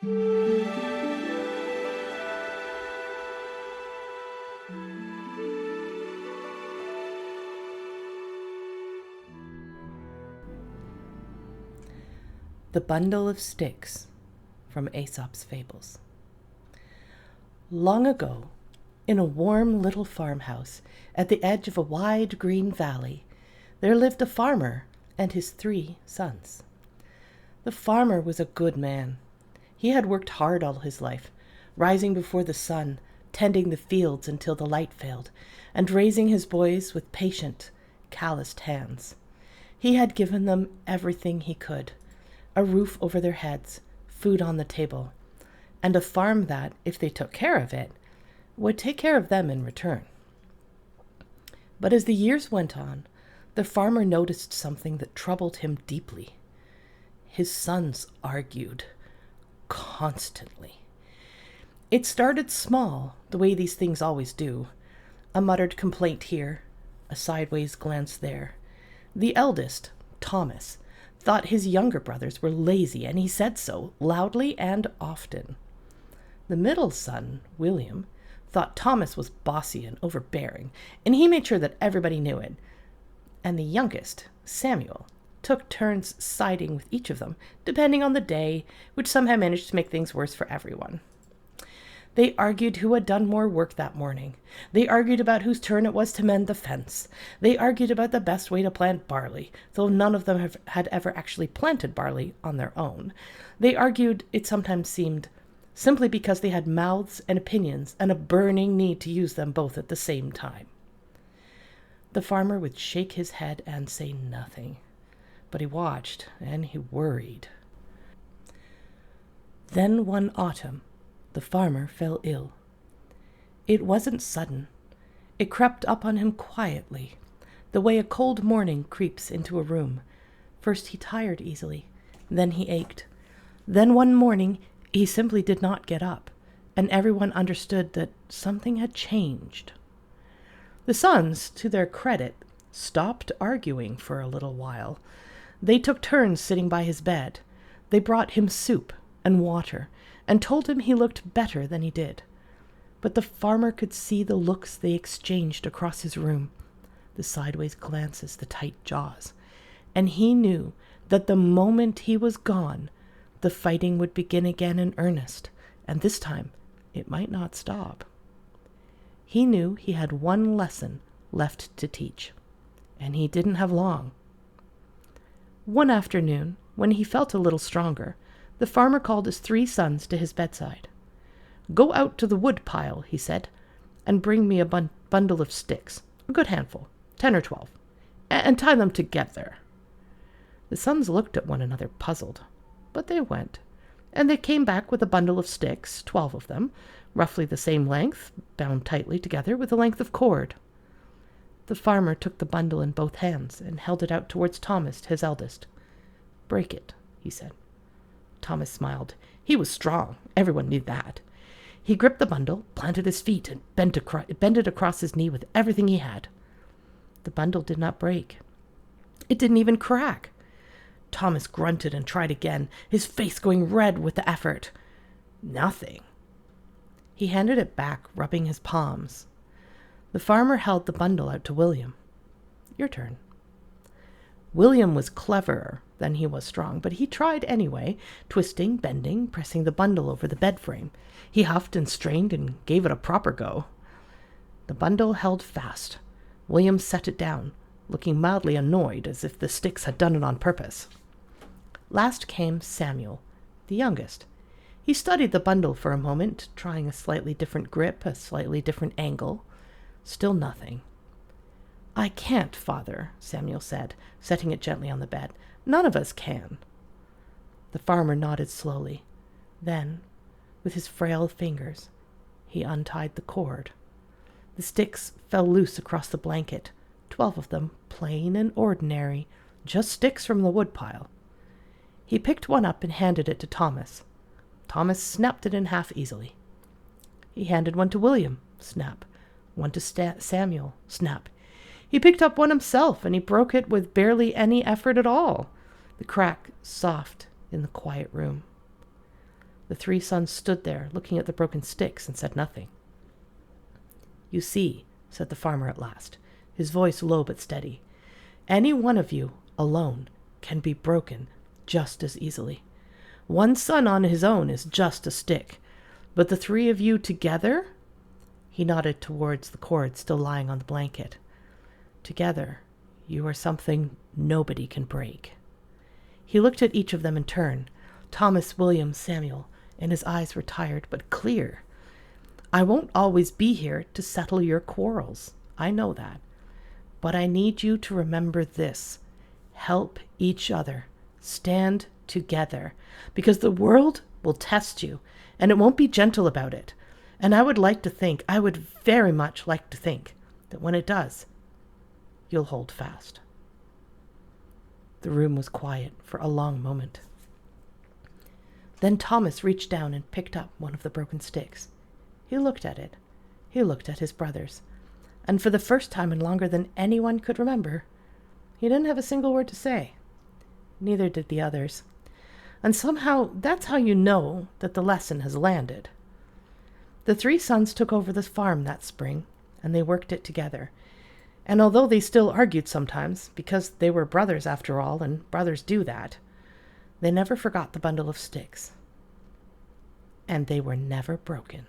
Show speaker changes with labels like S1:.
S1: The Bundle of Sticks from Aesop's Fables. Long ago, in a warm little farmhouse at the edge of a wide green valley, there lived a farmer and his 3 sons. The farmer was a good man. He had worked hard all his life, rising before the sun, tending the fields until the light failed, and raising his boys with patient, calloused hands. He had given them everything he could: a roof over their heads, food on the table, and a farm that, if they took care of it, would take care of them in return. But as the years went on, the farmer noticed something that troubled him deeply. His sons argued constantly. It started small, the way these things always do. A muttered complaint here, a sideways glance there. The eldest, Thomas, thought his younger brothers were lazy, and he said so, loudly and often. The middle son, William, thought Thomas was bossy and overbearing, and he made sure that everybody knew it. And the youngest, Samuel, took turns siding with each of them, depending on the day, which somehow managed to make things worse for everyone. They argued who had done more work that morning. They argued about whose turn it was to mend the fence. They argued about the best way to plant barley, though none of them had ever actually planted barley on their own. They argued, it sometimes seemed, simply because they had mouths and opinions and a burning need to use them both at the same time. The farmer would shake his head and say nothing, but he watched and he worried. Then one autumn, the farmer fell ill. It wasn't sudden. It crept up on him quietly, the way a cold morning creeps into a room. First he tired easily, then he ached. Then one morning he simply did not get up, and everyone understood that something had changed. The sons, to their credit, stopped arguing for a little while. They took turns sitting by his bed. They brought him soup and water, and told him he looked better than he did. But the farmer could see the looks they exchanged across his room, the sideways glances, the tight jaws, and he knew that the moment he was gone, the fighting would begin again in earnest, and this time it might not stop. He knew he had one lesson left to teach, and he didn't have long. One afternoon, when he felt a little stronger, the farmer called his 3 sons to his bedside. "Go out to the wood pile," he said, "and bring me a bundle of sticks, a good handful, 10 or 12, and tie them together." The sons looked at one another, puzzled, but they went, and they came back with a bundle of sticks, 12 of them, roughly the same length, bound tightly together with a length of cord. The farmer took the bundle in both hands and held it out towards Thomas, his eldest. "Break it," he said. Thomas smiled. He was strong. Everyone knew that. He gripped the bundle, planted his feet, and bent it across his knee with everything he had. The bundle did not break. It didn't even crack. Thomas grunted and tried again, his face going red with the effort. Nothing. He handed it back, rubbing his palms. The farmer held the bundle out to William. "Your turn." William was cleverer than he was strong, but he tried anyway, twisting, bending, pressing the bundle over the bed frame. He huffed and strained and gave it a proper go. The bundle held fast. William set it down, looking mildly annoyed, as if the sticks had done it on purpose. Last came Samuel, the youngest. He studied the bundle for a moment, trying a slightly different grip, a slightly different angle. Still nothing. "I can't, Father," Samuel said, setting it gently on the bed. "None of us can." The farmer nodded slowly. Then, with his frail fingers, he untied the cord. The sticks fell loose across the blanket, 12 of them, plain and ordinary, just sticks from the woodpile. He picked one up and handed it to Thomas. Thomas snapped it in half easily. He handed one to William, snap. One to Samuel, snap. He picked up one himself, and he broke it with barely any effort at all. The crack soft in the quiet room. The three sons stood there, looking at the broken sticks, and said nothing. "You see," said the farmer at last, his voice low but steady, "any one of you, alone, can be broken just as easily. One son on his own is just a stick, but the three of you together," he nodded towards the cord still lying on the blanket, "together, you are something nobody can break." He looked at each of them in turn, Thomas, William, Samuel, and his eyes were tired but clear. "I won't always be here to settle your quarrels. I know that. But I need you to remember this. Help each other. Stand together. Because the world will test you, and it won't be gentle about it. And I would very much like to think, that when it does, you'll hold fast." The room was quiet for a long moment. Then Thomas reached down and picked up one of the broken sticks. He looked at it. He looked at his brothers. And for the first time in longer than anyone could remember, he didn't have a single word to say. Neither did the others. And somehow that's how you know that the lesson has landed. The three sons took over the farm that spring, and they worked it together. And although they still argued sometimes, because they were brothers after all, and brothers do that, they never forgot the bundle of sticks. And they were never broken.